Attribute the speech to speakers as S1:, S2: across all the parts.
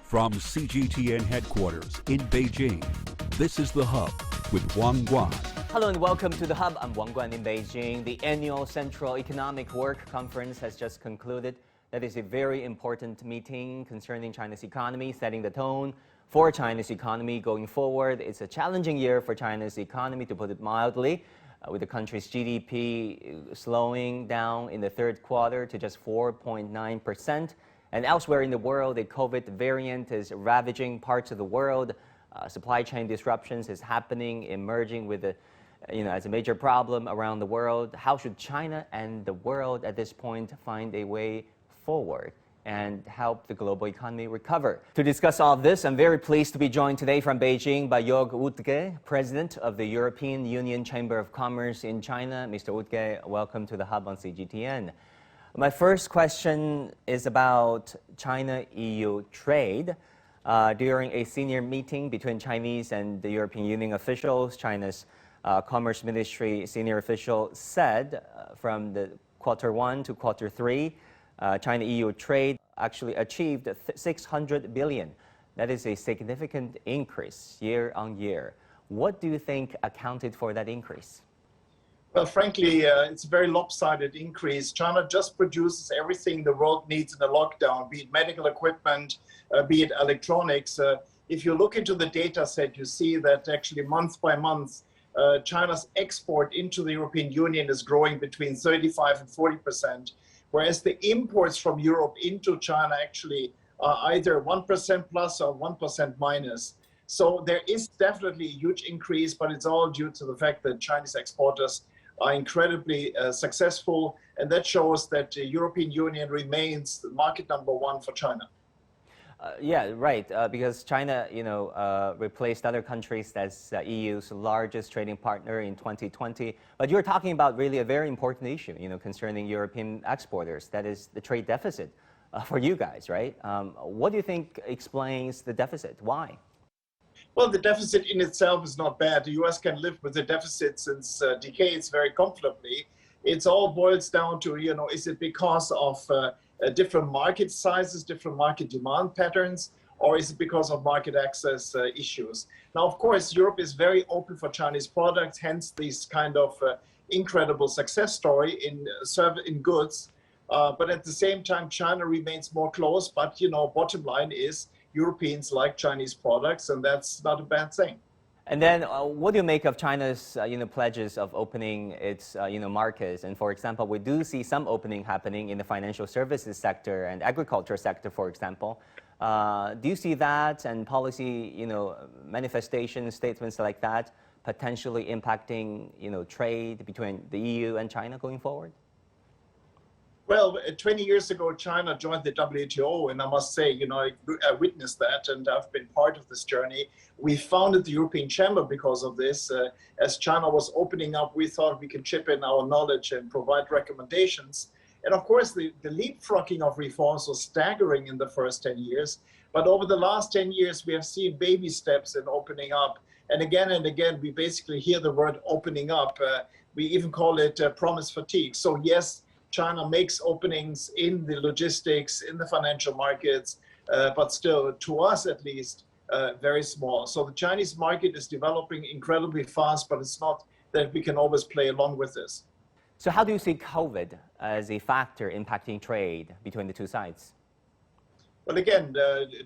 S1: From CGTN headquarters in Beijing, this is The Hub with Wang Guan.
S2: Hello and welcome to The Hub. I'm Wang Guan in Beijing. The annual Central Economic Work Conference has just concluded. That is a very important meeting concerning China's economy, setting the tone for China's economy going forward. It's a challenging year for China's economy, to put it mildly, with the country's GDP slowing down in the third quarter to just 4.9%. And elsewhere in the world, the COVID variant is ravaging parts of the world. Supply chain disruptions is happening, emerging with as a major problem around the world. How should China and the world at this point find a way forward and help the global economy recover? To discuss all of this, I'm very pleased to be joined today from Beijing by Joerg Wuttke, President of the European Union Chamber of Commerce in China. Mr. Wuttke, welcome to the Hub on CGTN. My first question is about China-EU trade. During a senior meeting between Chinese and the European Union officials, China's Commerce Ministry senior official said from the quarter 1 to quarter 3, China-EU trade actually achieved 600 billion. That is a significant increase year on year. What do you think accounted for that increase?
S3: Well, frankly, it's a very lopsided increase. China just produces everything the world needs in a lockdown, be it medical equipment, be it electronics. If you look into the data set, you see that actually month by month, China's export into the European Union is growing between 35 and 40%, whereas the imports from Europe into China actually are either 1% plus or 1% minus. So there is definitely a huge increase, but it's all due to the fact that Chinese exporters are incredibly successful, and that shows that the European Union remains the market number one for China.
S2: Yeah, right, because China, replaced other countries as EU's largest trading partner in 2020. But you're talking about really a very important issue, concerning European exporters. That is the trade deficit for you guys, right? What do you think explains the deficit? Why?
S3: Well, the deficit in itself is not bad. The US can live with the deficit since decades very comfortably. It all boils down to, is it because of different market sizes, different market demand patterns, or is it because of market access issues? Now, of course, Europe is very open for Chinese products, hence this kind of incredible success story in goods. But at the same time, China remains more closed. But, bottom line is Europeans like Chinese products, and that's not a bad thing.
S2: And then what do you make of China's pledges of opening its markets? And for example, we do see some opening happening in the financial services sector and agriculture sector, for example. Do you see that and policy manifestation statements like that potentially impacting trade between the EU and China going forward?
S3: Well, 20 years ago, China joined the WTO, and I must say, I witnessed that, and I've been part of this journey. We founded the European Chamber because of this. As China was opening up, we thought we could chip in our knowledge and provide recommendations. And of course, the leapfrogging of reforms was staggering in the first 10 years. But over the last 10 years, we have seen baby steps in opening up. And again, we basically hear the word opening up. We even call it promise fatigue. So yes, China makes openings in the logistics, in the financial markets, but still, to us at least, very small. So the Chinese market is developing incredibly fast, but it's not that we can always play along with this.
S2: So how do you see COVID as a factor impacting trade between the two sides?
S3: Well, again,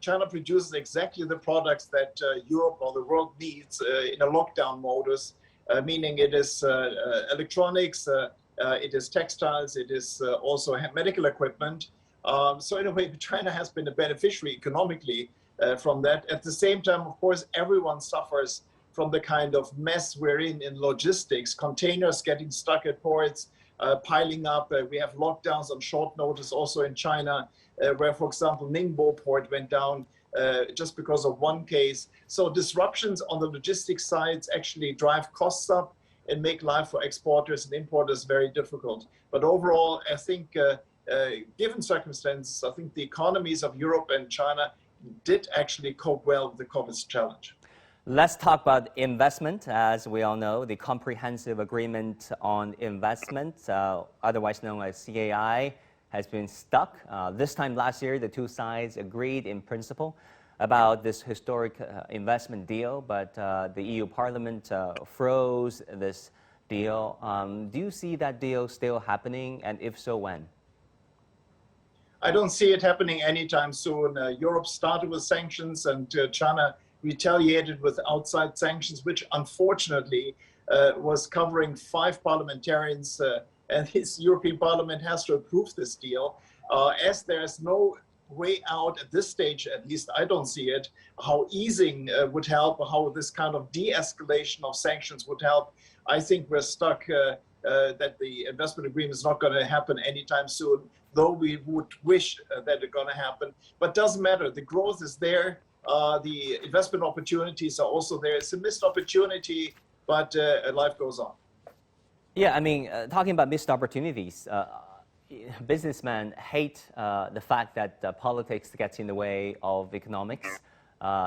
S3: China produces exactly the products that Europe or the world needs in a lockdown modus, meaning it is electronics, it is textiles, it is also medical equipment. So in a way, China has been a beneficiary economically from that. At the same time, of course, everyone suffers from the kind of mess we're in logistics, containers getting stuck at ports, piling up. We have lockdowns on short notice also in China, where, for example, Ningbo port went down just because of one case. So disruptions on the logistics sides actually drive costs up and make life for exporters and importers very difficult. But overall, I think, given circumstances, I think the economies of Europe and China did actually cope well with the COVID challenge.
S2: Let's talk about investment. As we all know, the Comprehensive Agreement on Investment, otherwise known as CAI, has been stuck. This time last year, the two sides agreed in principle. about this historic investment deal, but the EU Parliament froze this deal. Do you see that deal still happening, and if so, when?
S3: I don't see it happening anytime soon. Europe started with sanctions, and China retaliated with outside sanctions, which unfortunately was covering 5 parliamentarians, and this European Parliament has to approve this deal. As there's no way out at this stage, at least I don't see it, how easing would help, how this kind of de-escalation of sanctions would help. I think we're stuck that the investment agreement is not going to happen anytime soon, though we would wish that it's going to happen. But doesn't matter. The growth is there. The investment opportunities are also there. It's a missed opportunity, but life goes on.
S2: Yeah, I mean, talking about missed opportunities, businessmen hate the fact that politics gets in the way of economics.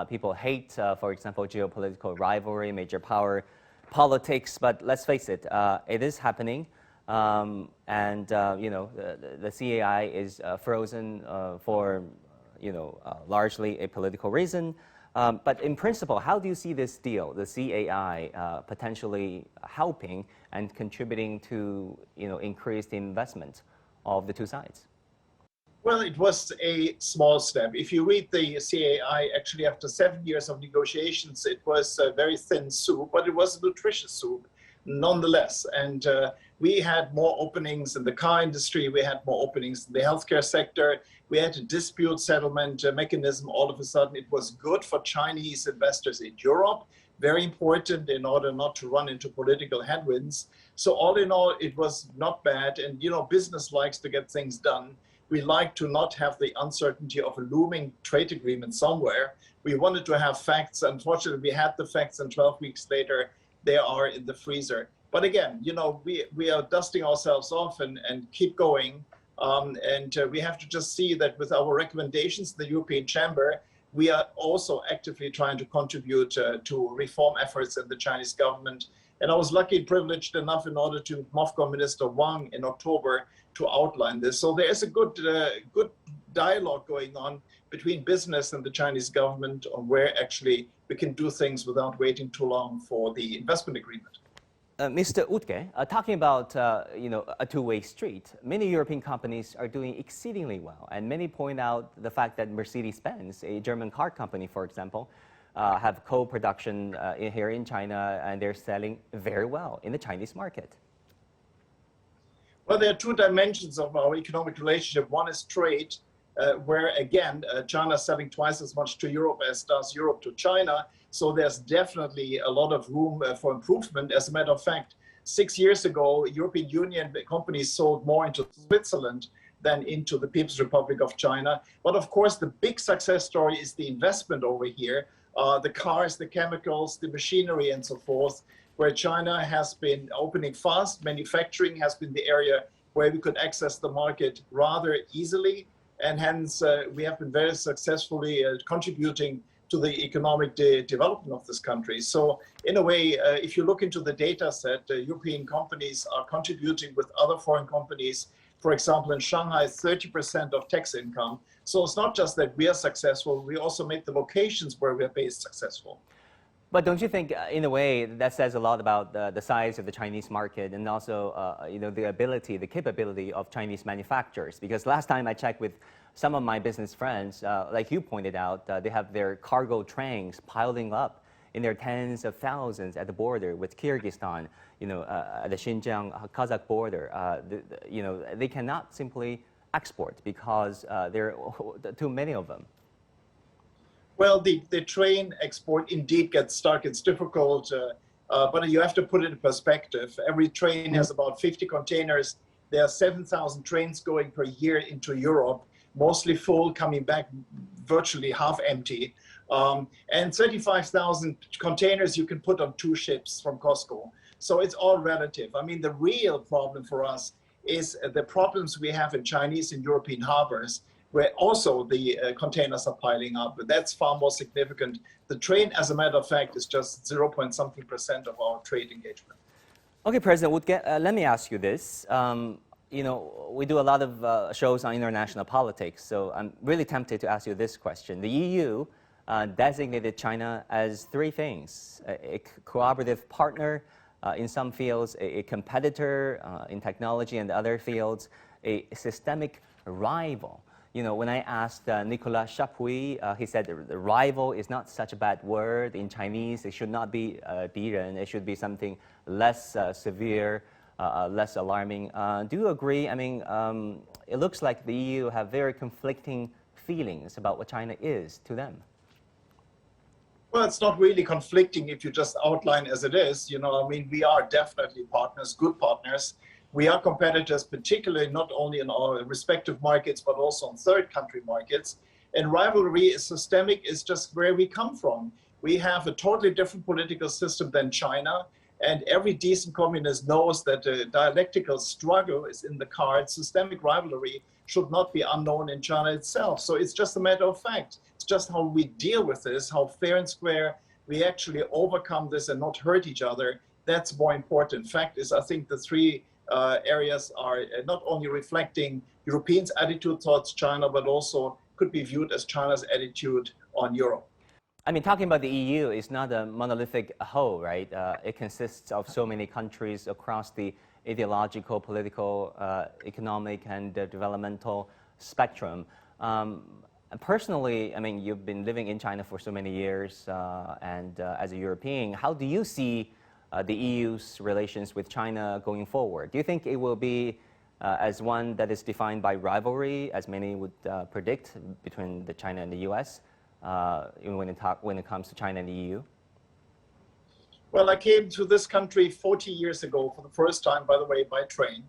S2: People hate, for example, geopolitical rivalry, major power politics, but let's face it, it is happening. The CAI is frozen for, largely a political reason. But in principle, how do you see this deal, the CAI, potentially helping and contributing to, increased investment of the two sides?
S3: Well, it was a small step. If you read the CAI, actually after 7 years of negotiations, it was a very thin soup, but it was a nutritious soup nonetheless. And we had more openings in the car industry, we had more openings in the healthcare sector, we had a dispute settlement mechanism. All of a sudden, it was good for Chinese investors in Europe, very important in order not to run into political headwinds. So all in all, it was not bad. And, business likes to get things done. We like to not have the uncertainty of a looming trade agreement somewhere. We wanted to have facts. Unfortunately, we had the facts, and 12 weeks later, they are in the freezer. But again, we are dusting ourselves off and keep going. We have to just see that with our recommendations in the European Chamber, we are also actively trying to contribute to reform efforts in the Chinese government. And I was lucky and privileged enough in order to MOFCOM Minister Wang in October to outline this. So there is a good dialogue going on between business and the Chinese government on where actually we can do things without waiting too long for the investment agreement.
S2: Mr. Wuttke, talking about a two-way street, many European companies are doing exceedingly well, and many point out the fact that Mercedes-Benz, a German car company, for example, have co-production here in China, and they're selling very well in the Chinese market.
S3: Well, there are 2 dimensions of our economic relationship. One is trade, where again, China is selling twice as much to Europe as does Europe to China. So there's definitely a lot of room for improvement. As a matter of fact, 6 years ago, European Union companies sold more into Switzerland than into the People's Republic of China. But of course, the big success story is the investment over here, the cars, the chemicals, the machinery, and so forth, where China has been opening fast. Manufacturing has been the area where we could access the market rather easily. And hence, we have been very successfully contributing to the economic development of this country. So in a way, if you look into the data set, European companies are contributing with other foreign companies. For example, in Shanghai, 30% of tax income. So it's not just that we are successful, we also make the locations where we are based successful.
S2: But don't you think, in a way, that says a lot about the size of the Chinese market and also, the capability of Chinese manufacturers? Because last time I checked with some of my business friends, like you pointed out, they have their cargo trains piling up in their tens of thousands at the border with Kyrgyzstan, at the Xinjiang-Kazakh border. They cannot simply export because there are too many of them.
S3: Well, the train export indeed gets stuck. It's difficult, but you have to put it in perspective. Every train has about 50 containers. There are 7,000 trains going per year into Europe, mostly full, coming back virtually half empty. And 35,000 containers you can put on 2 ships from COSCO. So it's all relative. I mean, the real problem for us is the problems we have in Chinese and European harbors, where also the containers are piling up. But that's far more significant. The train, as a matter of fact, is just 0.something% of our trade engagement.
S2: Okay, President Wuttke, let me ask you this. We do a lot of shows on international politics, so I'm really tempted to ask you this question. The EU designated China as three things: a cooperative partner in some fields, a competitor in technology and other fields, a systemic rival. You know, when I asked Nicolas Chapuis, he said the rival is not such a bad word in Chinese. It should not be 敌人. It should be something less severe, less alarming. Do you agree? I mean, it looks like the EU have very conflicting feelings about what China is to them.
S3: Well, it's not really conflicting if you just outline as it is. You know, I mean, we are definitely partners, good partners. We are competitors, particularly not only in our respective markets, but also in third country markets. And rivalry is systemic, is just where we come from. We have a totally different political system than China. And every decent communist knows that a dialectical struggle is in the cards. Systemic rivalry should not be unknown in China itself. So it's just a matter of fact. It's just how we deal with this, how fair and square we actually overcome this and not hurt each other. That's more important. Fact is, I think the three areas are not only reflecting Europeans' attitude towards China, but also could be viewed as China's attitude on Europe.
S2: I mean, talking about the EU is not a monolithic whole, right? It consists of so many countries across the ideological, political, economic, and developmental spectrum. Personally, I mean, you've been living in China for so many years, and as a European, how do you see the EU's relations with China going forward? Do you think it will be as one that is defined by rivalry, as many would predict, between the China and the US? When it comes to China and the EU?
S3: Well, I came to this country 40 years ago for the first time, by the way, by train.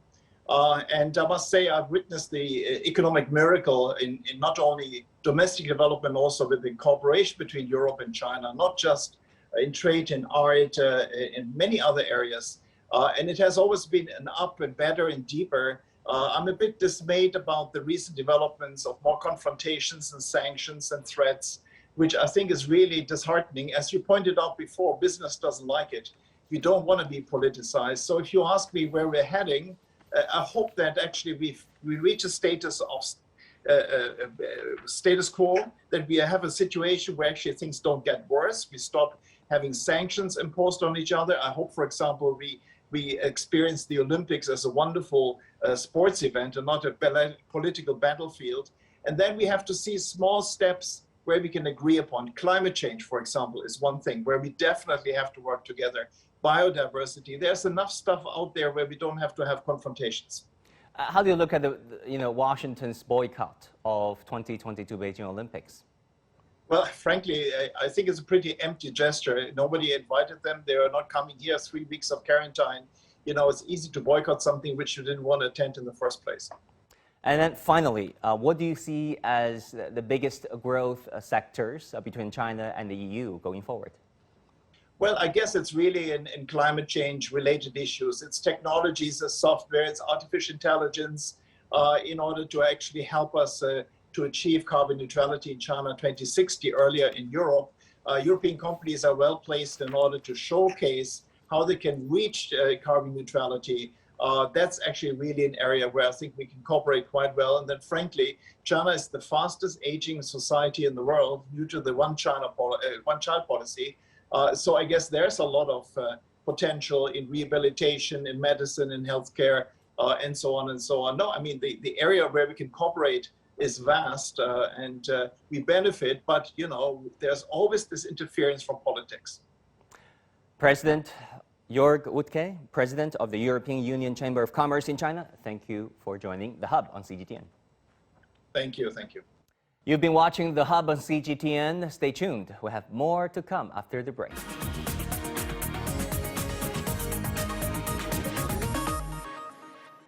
S3: And I must say I've witnessed the economic miracle in not only domestic development, also with the cooperation between Europe and China, not just in trade, in art, in many other areas. And it has always been an up and better and deeper. I'm a bit dismayed about the recent developments of more confrontations and sanctions and threats, which I think is really disheartening. As you pointed out before, business doesn't like it. We don't want to be politicized. So if you ask me where we're heading, I hope that actually we reach a status of status quo, that we have a situation where actually things don't get worse. We stop having sanctions imposed on each other. I hope, for example, we experience the Olympics as a wonderful sports event and not a political battlefield. And then we have to see small steps where we can agree upon. Climate change, for example, is one thing where we definitely have to work together. Biodiversity, there's enough stuff out there where we don't have to have confrontations.
S2: How do you look at Washington's boycott of 2022 Beijing Olympics?
S3: Well, frankly, I think it's a pretty empty gesture. Nobody invited them. They are not coming here. 3 weeks of quarantine. You know, it's easy to boycott something which you didn't want to attend in the first place.
S2: And then finally, what do you see as the biggest growth sectors between China and the EU going forward?
S3: Well, I guess it's really in climate change related issues. It's technologies, it's software, it's artificial intelligence in order to actually help us to achieve carbon neutrality in China 2060 earlier in Europe. European companies are well placed in order to showcase how they can reach carbon neutrality. That's actually really an area where I think we can cooperate quite well. And then frankly, China is the fastest aging society in the world due to the one-child policy. So I guess there's a lot of potential in rehabilitation, in medicine, in healthcare, and so on and so on. No, I mean, the area where we can cooperate is vast and we benefit, but you know, there's always this interference from politics.
S2: President Joerg Wuttke, President of the European Union Chamber of Commerce in China, thank you for joining The Hub on CGTN.
S3: Thank you, thank you.
S2: You've been watching The Hub on CGTN. Stay tuned. We have more to come after the break.